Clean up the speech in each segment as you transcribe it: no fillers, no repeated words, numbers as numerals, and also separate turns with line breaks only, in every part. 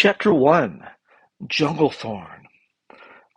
Chapter 1 Jungle Thorn.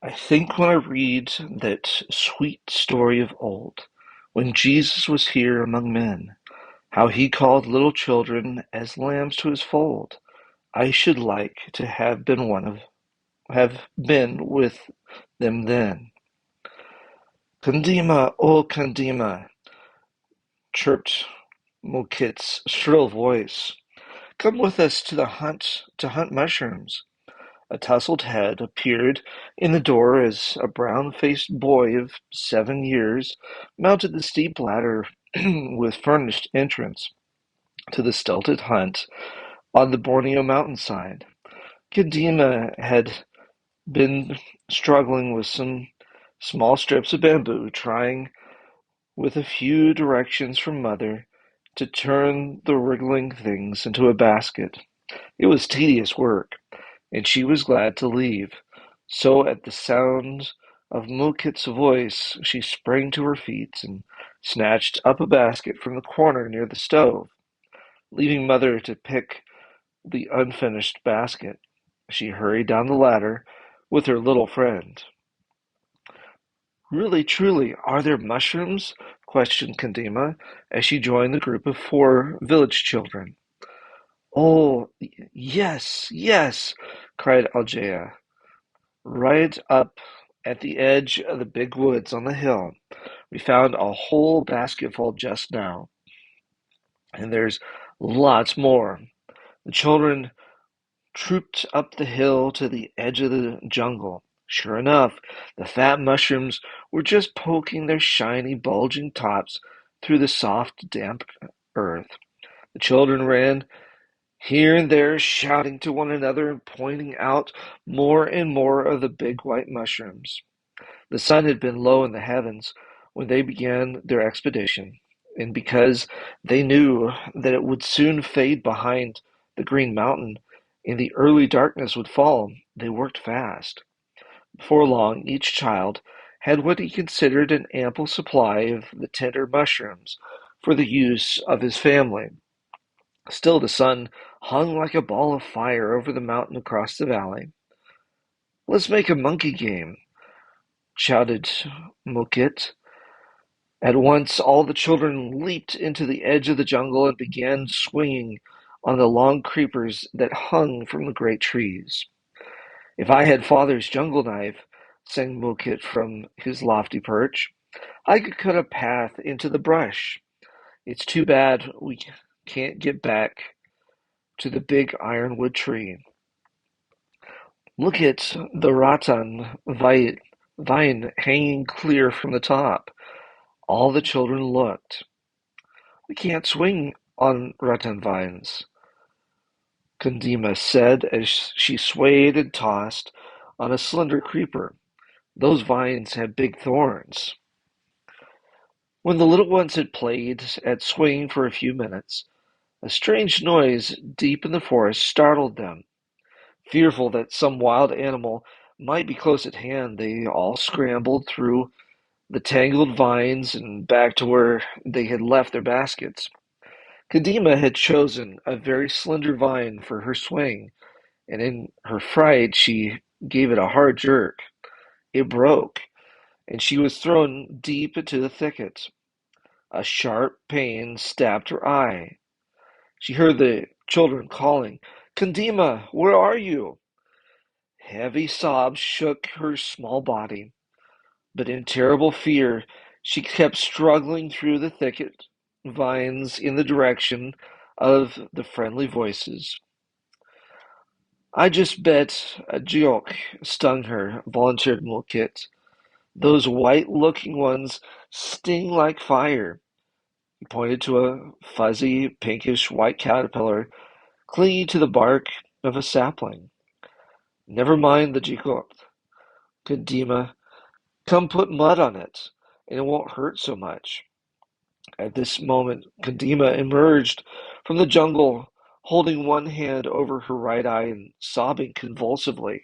I think when I read that sweet story of old, when Jesus was here among men, how he called little children as lambs to his fold, I should like to have been with them then. Kandima, oh Kandima, chirped Mokit's shrill voice. Come with us to hunt mushrooms. A tousled head appeared in the door as a brown-faced boy of 7 years mounted the steep ladder with furnished entrance to the stilted hunt on the Borneo mountainside. Kadima had been struggling with some small strips of bamboo, trying, with a few directions from Mother, to turn the wriggling things into a basket. It was tedious work, and she was glad to leave. So at the sound of Mukit's voice, she sprang to her feet and snatched up a basket from the corner near the stove. Leaving Mother to pick the unfinished basket, she hurried down the ladder with her little friend. Really, truly, are there mushrooms? Questioned Kandima as she joined the group of 4 village children. Oh, yes, yes, cried Algea. Right up at the edge of the big woods on the hill, we found a whole basketful just now, and there's lots more. The children trooped up the hill to the edge of the jungle. Sure enough, the fat mushrooms were just poking their shiny, bulging tops through the soft, damp earth. The children ran here and there, shouting to one another and pointing out more and more of the big white mushrooms. The sun had been low in the heavens when they began their expedition, and because they knew that it would soon fade behind the green mountain and the early darkness would fall, they worked fast. Before long, each child had what he considered an ample supply of the tender mushrooms for the use of his family. Still, the sun hung like a ball of fire over the mountain across the valley. Let's make a monkey game, shouted Mokit. At once all the children leaped into the edge of the jungle and began swinging on the long creepers that hung from the great trees. If I had father's jungle knife, sang Mokit from his lofty perch, I could cut a path into the brush. It's too bad we can't get back to the big ironwood tree. Look at the vine hanging clear from the top. All the children looked. We can't swing on rattan vines, Kandima said as she swayed and tossed on a slender creeper. Those vines have big thorns. When the little ones had played at swinging for a few minutes, a strange noise deep in the forest startled them. Fearful that some wild animal might be close at hand, they all scrambled through the tangled vines and back to where they had left their baskets. Kadima had chosen a very slender vine for her swing, and in her fright she gave it a hard jerk. It broke, and she was thrown deep into the thicket. A sharp pain stabbed her eye. She heard the children calling, Kandima, where are you? Heavy sobs shook her small body, but in terrible fear she kept struggling through the thicket vines in the direction of the friendly voices. I just bet a jiok stung her, volunteered Mulkit. Those white-looking ones sting like fire. He pointed to a fuzzy, pinkish-white caterpillar clinging to the bark of a sapling. Never mind the jiok, Kadima. Come put mud on it, and it won't hurt so much. At this moment, Kadima emerged from the jungle, holding one hand over her right eye and sobbing convulsively.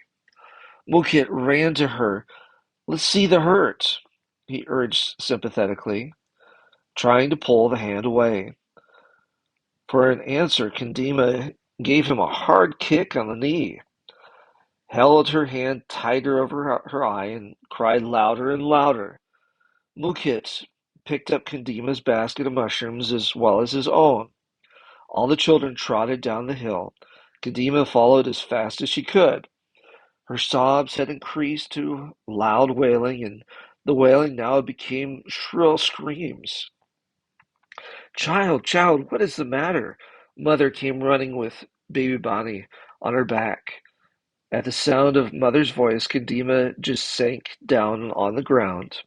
Mukit ran to her. Let's see the hurt, he urged sympathetically, trying to pull the hand away. For an answer, Kandima gave him a hard kick on the knee. held her hand tighter over her eye, and cried louder and louder. Mukit picked up Kandima's basket of mushrooms as well as his own. All the children trotted down the hill. Kandima followed as fast as she could. Her sobs had increased to loud wailing, and the wailing now became shrill screams. Child, child, what is the matter? Mother came running with baby Bonnie on her back. At the sound of Mother's voice, Kadima just sank down on the ground.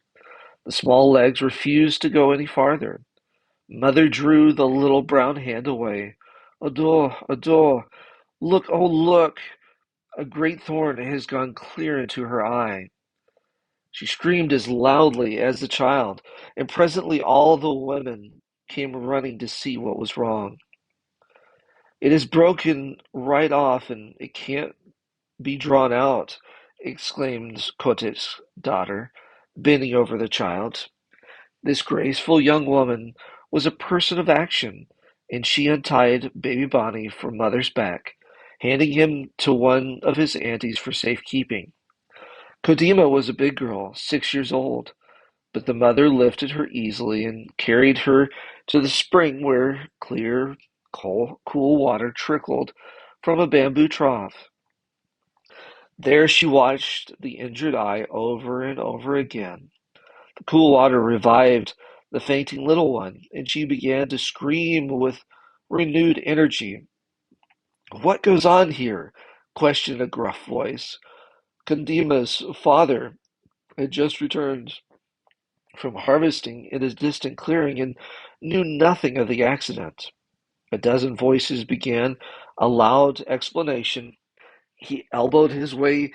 The small legs refused to go any farther. Mother drew the little brown hand away. Adore, adore, look, oh look! A great thorn has gone clear into her eye. She screamed as loudly as the child, and presently all the women came running to see what was wrong. It is broken right off, and it can't be drawn out, exclaimed Kotick's daughter, bending over the child. This graceful young woman was a person of action, and she untied baby Bonnie from mother's back, handing him to one of his aunties for safekeeping. Kodima was a big girl, 6 years old, but the mother lifted her easily and carried her to the spring where clear, cool water trickled from a bamboo trough. There she watched the injured eye over and over again. The cool water revived the fainting little one, and she began to scream with renewed energy. What goes on here? Questioned a gruff voice. Kandima's father had just returned from harvesting in a distant clearing and knew nothing of the accident. A dozen voices began a loud explanation. He elbowed his way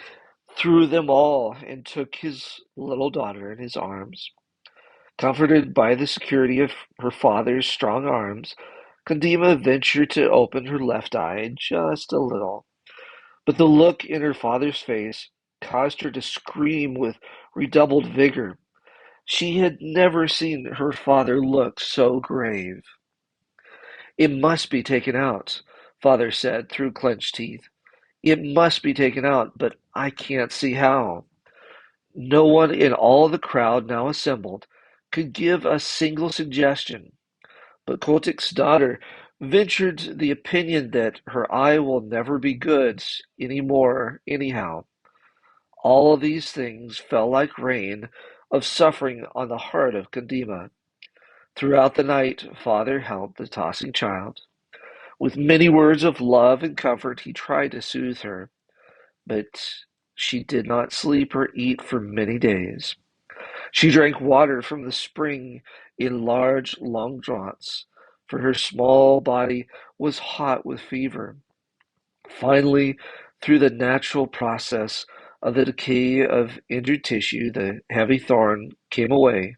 through them all and took his little daughter in his arms. Comforted by the security of her father's strong arms, Kandima ventured to open her left eye just a little, but the look in her father's face caused her to scream with redoubled vigor. She had never seen her father look so grave. It must be taken out, father said through clenched teeth. It must be taken out, but I can't see how. No one in all the crowd now assembled could give a single suggestion, but Kotick's daughter ventured the opinion that her eye will never be good any more anyhow. All of these things fell like rain of suffering on the heart of Kandima. Throughout the night, father held the tossing child. With many words of love and comfort, he tried to soothe her, but she did not sleep or eat for many days. She drank water from the spring in large, long draughts, for her small body was hot with fever. Finally, through the natural process of the decay of injured tissue, the heavy thorn came away,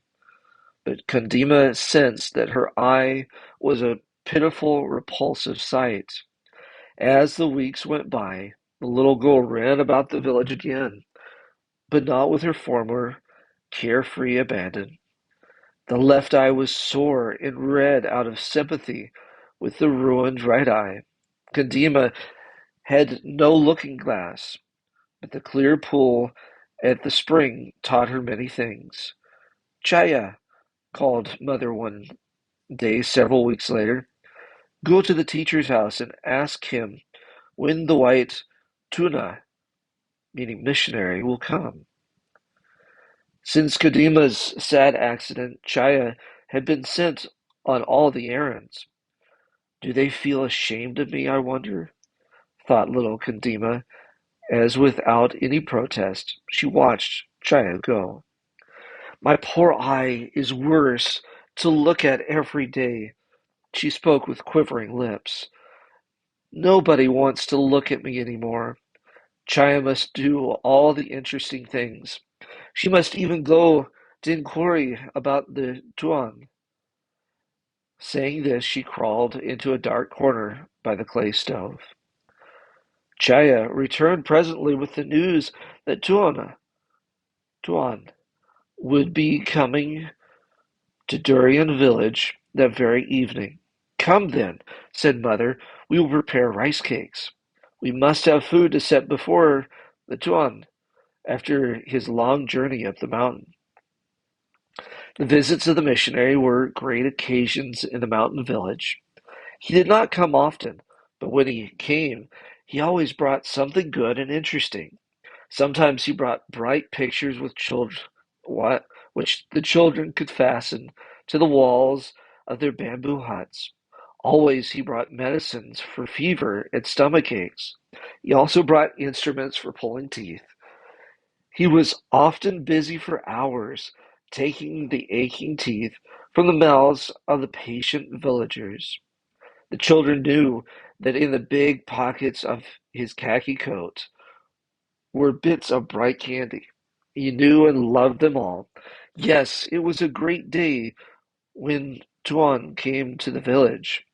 but Kandima sensed that her eye was a pitiful, repulsive sight. As the weeks went by, the little girl ran about the village again, but not with her former carefree abandon. The left eye was sore and red out of sympathy with the ruined right eye. Kandima had no looking glass, but the clear pool at the spring taught her many things. Chaya, called mother one day several weeks later, go to the teacher's house and ask him when the white tuna, meaning missionary, will come. Since Kadima's sad accident, Chaya had been sent on all the errands. Do they feel ashamed of me, I wonder? Thought little Kadima, as without any protest she watched Chaya go. My poor eye is worse to look at every day. She spoke with quivering lips. Nobody wants to look at me any more. Chaya must do all the interesting things. She must even go to inquiry about the Tuan. Saying this, she crawled into a dark corner by the clay stove. Chaya returned presently with the news that Tuan would be coming to Durian village that very evening. Come then, said mother, we will prepare rice cakes. We must have food to set before the Tuan, after his long journey up the mountain. The visits of the missionary were great occasions in the mountain village. He did not come often, but when he came, he always brought something good and interesting. Sometimes he brought bright pictures with children, what, which the children could fasten to the walls of their bamboo huts. Always he brought medicines for fever and stomach aches. He also brought instruments for pulling teeth. He was often busy for hours, taking the aching teeth from the mouths of the patient villagers. The children knew that in the big pockets of his khaki coat were bits of bright candy. He knew and loved them all. Yes, it was a great day when Tuan came to the village.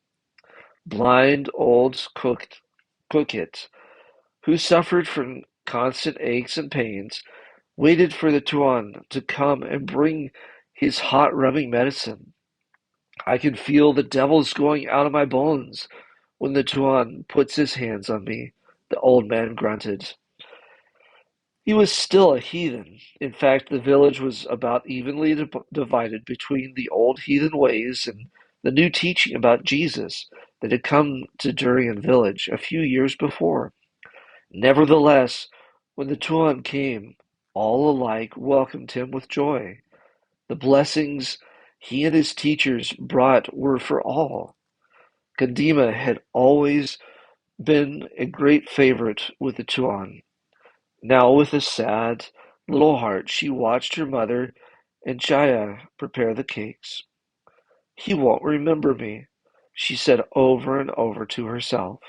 Blind old Cookit, who suffered from constant aches and pains, waited for the Tuan to come and bring his hot rubbing medicine. I can feel the devils going out of my bones when the Tuan puts his hands on me, the old man grunted. He was still a heathen. In fact, the village was about evenly divided between the old heathen ways and the new teaching about Jesus that had come to Durian village a few years before. Nevertheless, when the Tuan came, all alike welcomed him with joy. The blessings he and his teachers brought were for all. Kandima had always been a great favorite with the Tuan. Now, with a sad little heart, she watched her mother and Jaya prepare the cakes. He won't remember me, she said over and over to herself.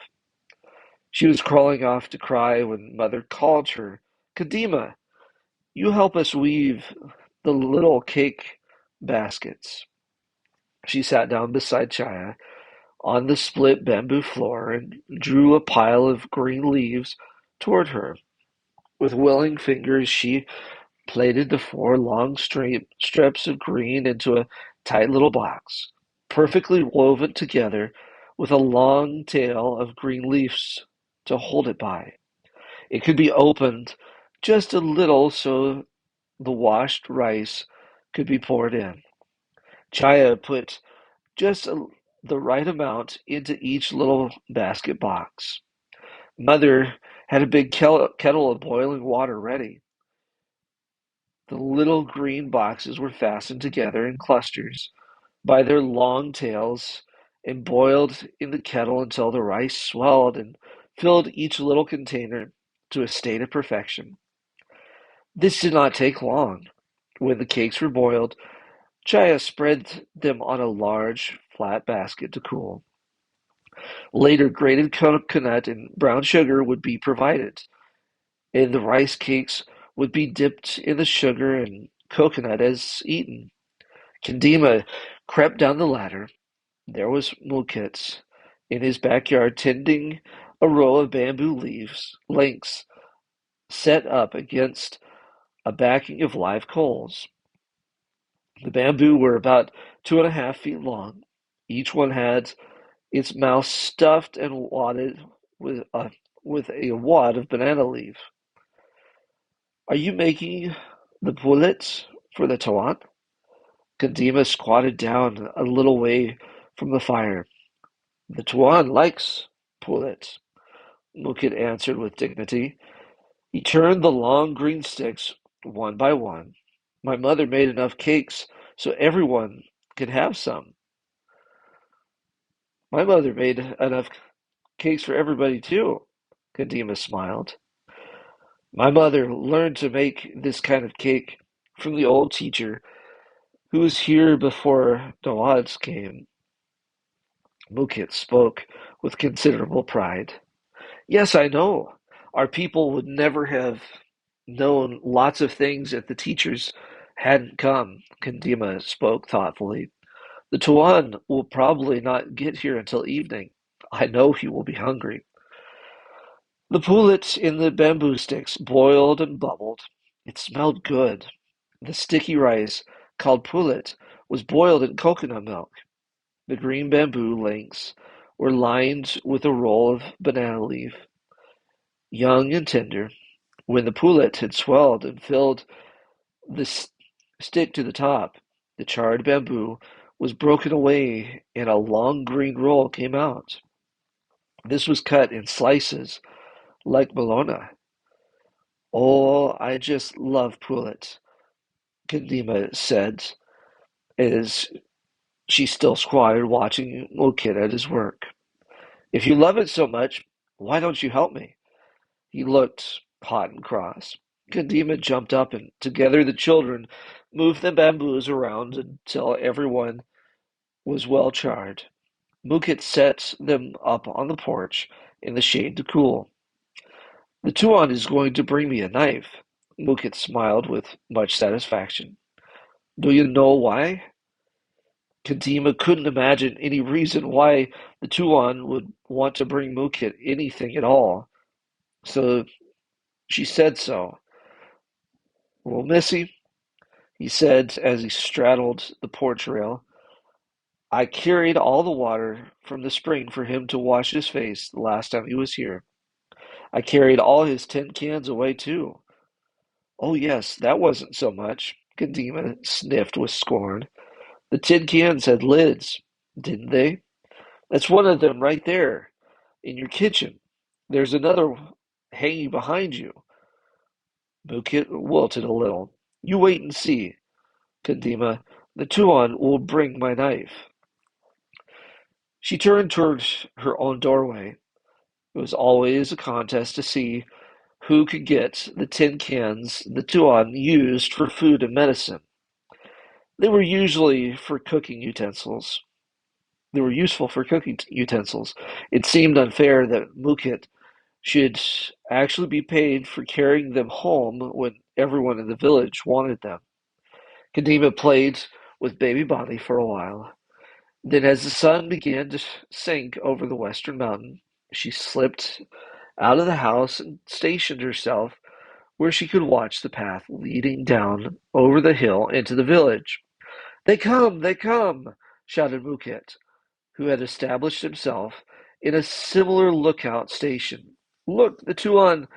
She was crawling off to cry when mother called her. Kadima, you help us weave the little cake baskets. She sat down beside Chaya on the split bamboo floor and drew a pile of green leaves toward her. With willing fingers, she plaited the four long strips of green into a tight little box, perfectly woven together with a long tail of green leaves to hold it by. It could be opened just a little so the washed rice could be poured in. Chaya put the right amount into each little basket box. Mother had a big kettle of boiling water ready. The little green boxes were fastened together in clusters by their long tails and boiled in the kettle until the rice swelled and filled each little container to a state of perfection. This did not take long. When the cakes were boiled, Chaya spread them on a large, flat basket to cool. Later, grated coconut and brown sugar would be provided, and the rice cakes would be dipped in the sugar and coconut as eaten. Kandima crept down the ladder. There was Mukit in his backyard tending a row of bamboo lengths set up against a backing of live coals. The bamboo were about 2.5 feet long. Each one had its mouth stuffed and wadded with a wad of banana leaf. Are you making the pullets for the Tawan? Kadima squatted down a little way from the fire. The Tuan likes pullets, Mukit answered with dignity. He turned the long green sticks one by one. My mother made enough cakes so everyone could have some. My mother made enough cakes for everybody too, Kadima smiled. My mother learned to make this kind of cake from the old teacher who was here before Nawads came. Mukit spoke with considerable pride. Yes, I know. Our people would never have known lots of things if the teachers hadn't come. Kandima spoke thoughtfully. The Tuan will probably not get here until evening. I know he will be hungry. The pullet in the bamboo sticks boiled and bubbled. It smelled good. The sticky rice, called pullet, was boiled in coconut milk. The green bamboo lengths were lined with a roll of banana leaf, young and tender. When the pullet had swelled and filled the stick to the top, the charred bamboo was broken away and a long green roll came out. This was cut in slices like bologna. Oh, I just love pullets, Kadima said as she still squatted watching Mulkit at his work. If you love it so much, why don't you help me? He looked hot and cross. Kadima jumped up and together the children moved the bamboos around until everyone was well charred. Mukit set them up on the porch in the shade to cool. The Tuan is going to bring me a knife. Mukit smiled with much satisfaction. Do you know why? Kadima couldn't imagine any reason why the Tuan would want to bring Mukit anything at all, so she said so. Well, Missy, he said as he straddled the porch rail, I carried all the water from the spring for him to wash his face the last time he was here. I carried all his tin cans away, too. Oh, yes, that wasn't so much. Kadima sniffed with scorn. The tin cans had lids, didn't they? That's one of them right there, in your kitchen. There's another hanging behind you. Mukit wilted a little. You wait and see, Kadima. The Tuan will bring my knife. She turned towards her own doorway. It was always a contest to see who could get the tin cans the Tuan used for food and medicine. They were usually for cooking utensils. They were useful for cooking utensils. It seemed unfair that Mukit should actually be paid for carrying them home when everyone in the village wanted them. Kadima played with baby Bonnie for a while. Then, as the sun began to sink over the western mountain, she slipped out of the house and stationed herself where she could watch the path leading down over the hill into the village. They come, shouted Mukit, who had established himself in a similar lookout station. Look, the Tuan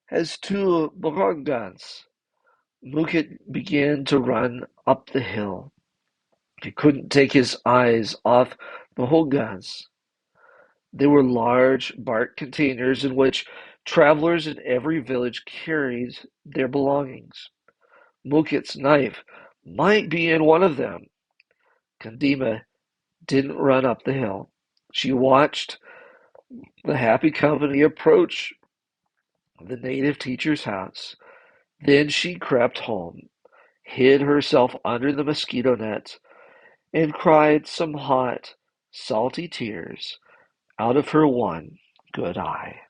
has two barangans. Mukit began to run up the hill. He couldn't take his eyes off the hogas. They were large bark containers in which travelers in every village carried their belongings. Mukit's knife might be in one of them. Kandima didn't run up the hill. She watched the happy company approach the native teacher's house. Then she crept home, hid herself under the mosquito net, and cried some hot, salty tears out of her one good eye.